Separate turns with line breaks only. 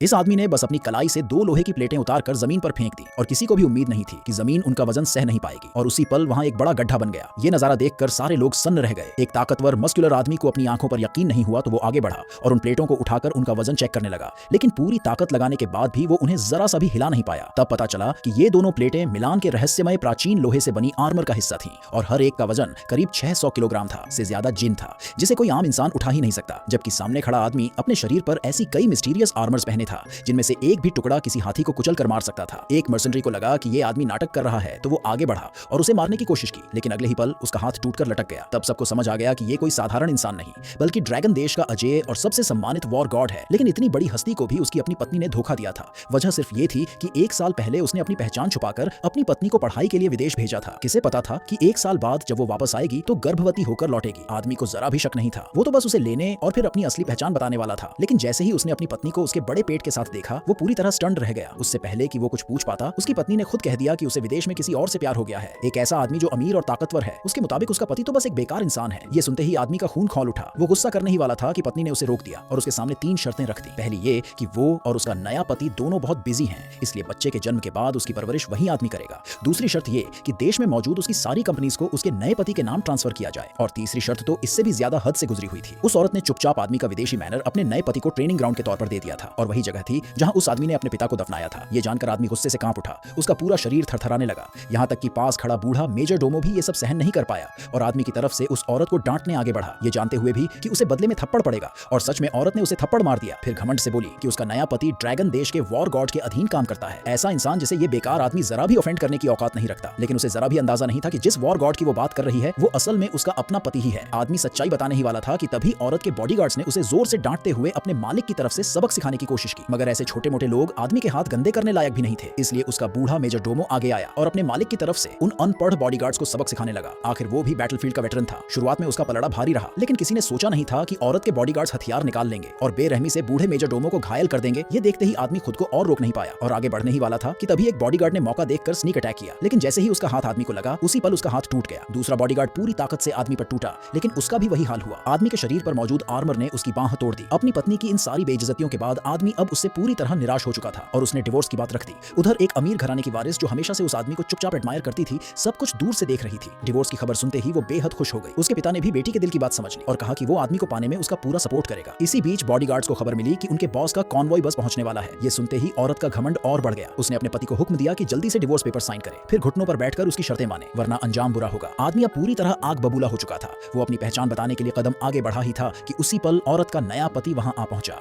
इस आदमी ने बस अपनी कलाई से दो लोहे की प्लेटें उतारकर जमीन पर फेंक दी और किसी को भी उम्मीद नहीं थी कि जमीन उनका वजन सह नहीं पाएगी और उसी पल वहां एक बड़ा गड्ढा बन गया। ये नजारा देखकर सारे लोग सन्न रह गए। एक ताकतवर मस्कुलर आदमी को अपनी आंखों पर यकीन नहीं हुआ तो वो आगे बढ़ा और उन प्लेटों को उठाकर उनका वजन चेक करने लगा, लेकिन पूरी ताकत लगाने के बाद भी वो उन्हें जरा सा भी हिला नहीं पाया। तब पता चला कि ये दोनों प्लेटें मिलान के रहस्यमय प्राचीन लोहे से बनी आर्मर का हिस्सा थीं और हर एक का वजन करीब 600 किलोग्राम था से ज्यादा जिन था, जिसे कोई आम इंसान उठा ही नहीं सकता। जबकि सामने खड़ा आदमी अपने शरीर पर ऐसी कई मिस्टीरियस आर्मर्स पहने था जिनमें से एक भी टुकड़ा किसी हाथी को कुचल कर मार सकता था। एक मर्सेंटरी को लगा कि ये आदमी नाटक कर रहा है तो वो आगे बढ़ा और उसे मारने की कोशिश की, लेकिन अगले ही पल उसका हाथ टूटकर लटक गया। तब सबको समझ आ गया कि ये कोई साधारण इंसान नहीं बल्कि ड्रैगन देश का अजेय और सबसे सम्मानित वॉर गॉड है। लेकिन इतनी बड़ी हस्ती को भी उसकी अपनी पत्नी ने धोखा दिया था। वजह सिर्फ ये थी कि 1 साल पहले उसने अपनी पहचान छुपाकर अपनी पत्नी को पढ़ाई के लिए विदेश भेजा था। किसे पता था कि 1 साल बाद जब वो वापस आएगी तो गर्भवती होकर लौटेगी। आदमी को जरा भी शक नहीं था, वो तो बस उसे लेने और फिर अपनी असली पहचान बताने वाला था। लेकिन जैसे ही उसने अपनी पत्नी को उसके बड़े पेट के साथ देखा वो पूरी तरह स्टन्ड रह गया। उससे पहले कि वो कुछ पूछ पाता उसकी पत्नी ने खुद कह दिया कि उसे विदेश में किसी और से प्यार हो गया है। एक ऐसा आदमी जो अमीर और ताकतवर है, उसके मुताबिक उसका पति तो बस एक बेकार इंसान है। ये सुनते ही आदमी का खून खौल उठा। वो गुस्सा करने ही वाला था कि पत्नी ने उसे रोक दिया और उसके सामने 3 शर्तें रख दी। पहली ये कि वो और उसका नया पति दोनों बहुत बिजी हैं, इसलिए बच्चे के जन्म के बाद उसकी परवरिश वही आदमी करेगा। दूसरी शर्त ये कि देश में मौजूद उसकी सारी कंपनीज को उसके नए पति के नाम ट्रांसफर किया जाए। और तीसरी शर्त तो इससे भी ज्यादा हद से गुजरी हुई थी। उस औरत ने चुपचाप आदमी का विदेशी मैनर अपने नए पति को ट्रेनिंग ग्राउंड के तौर पर दे दिया था और वही जगह थी जहां उस आदमी ने अपने पिता को दफनाया था। ये जानकर आदमी गुस्से से कांप उठा। उसका पूरा शरीर थरथराने लगा, यहाँ तक कि पास खड़ा बूढ़ा मेजर डोमो भी ये सब सहन नहीं कर पाया और आदमी की तरफ से उस औरत को डांटने आगे बढ़ा, ये जानते हुए भी कि उसे बदले में थप्पड़ पड़ेगा। और सच में औरत ने उसे थप्पड़ मार दिया। फिर घमंड से बोली कि उसका नया पति ड्रैगन देश के वॉर गॉड के अधीन काम करता है। ऐसा इंसान जिसे ये बेकार आदमी जरा भी ऑफेंड करने की औकात नहीं रखता। लेकिन उसे जरा भी अंदाजा नहीं था कि जिस वॉर गॉड की वो बात कर रही है वो असल में उसका अपना पति ही है। आदमी सच्चाई बताने ही वाला था कि तभी औरत के बॉडीगार्ड्स ने उसे जोर से डांटते हुए अपने मालिक की तरफ से सबक सिखाने की कोशिश की। मगर ऐसे छोटे मोटे लोग आदमी के हाथ गंदे करने लायक भी नहीं थे, इसलिए उसका बूढ़ा मेजर डोमो आगे आया और अपने मालिक की तरफ से उन अनपढ़ बॉडीगार्ड्स को सबक सिखाने लगा। आखिर वो भी बैटलफील्ड का वेटरन था। शुरुआत में उसका पलड़ा भारी रहा, लेकिन किसी ने सोचा नहीं था कि औरत के बॉडीगार्ड्स हथियार निकाल लेंगे और बेरहमी से बूढ़े मेजर डोमो को घायल कर देंगे। ये देखते ही आदमी खुद को और रोक नहीं पाया और आगे बढ़ने ही वाला था कि तभी एक बॉडीगार्ड ने मौका देखकर स्नीक अटैक किया। लेकिन जैसे ही उसका हाथ आदमी को लगा उसी पल उसका हाथ टूट गया। दूसरा बॉडीगार्ड पूरी ताकत से आदमी पर टूटा, लेकिन उसका भी वही हाल हुआ। आदमी के शरीर पर मौजूद आर्मर ने उसकी बांह तोड़ दी। अपनी पत्नी की इन सारी बेइज्जतियों के बाद आदमी अब उससे पूरी तरह निराश हो चुका था और उसने डिवोर्स की बात रख दी। उधर एक अमीर घराने की वारिस जो हमेशा से उस आदमी को चुपचाप एडमायर करती थी, सब कुछ दूर से देख रही थी। डिवोर्स की खबर सुनते ही वो बेहद खुश हो गई। उसके पिता ने भी बेटी के दिल की बात समझ ली और कहा कि वो आदमी को पाने में उसका पूरा सपोर्ट करेगा। इसी बीच बॉडीगार्ड्स को खबर मिली कि उनके बॉस का कॉन्वॉय बस पहुंचने वाला है। ये सुनते ही औरत का घमंड और बढ़ गया। उसने अपने पति को हुक्म दिया कि जल्दी से डिवोर्स पेपर साइन करे, फिर घुटनों पर बैठकर उसकी शर्तें माने, वरना अंजाम बुरा होगा। आदमी अब पूरी तरह आग बबूला हो चुका था। वो अपनी पहचान बताने के लिए कदम आगे बढ़ा ही था कि उसी पल औरत का नया पति वहां आ पहुंचा।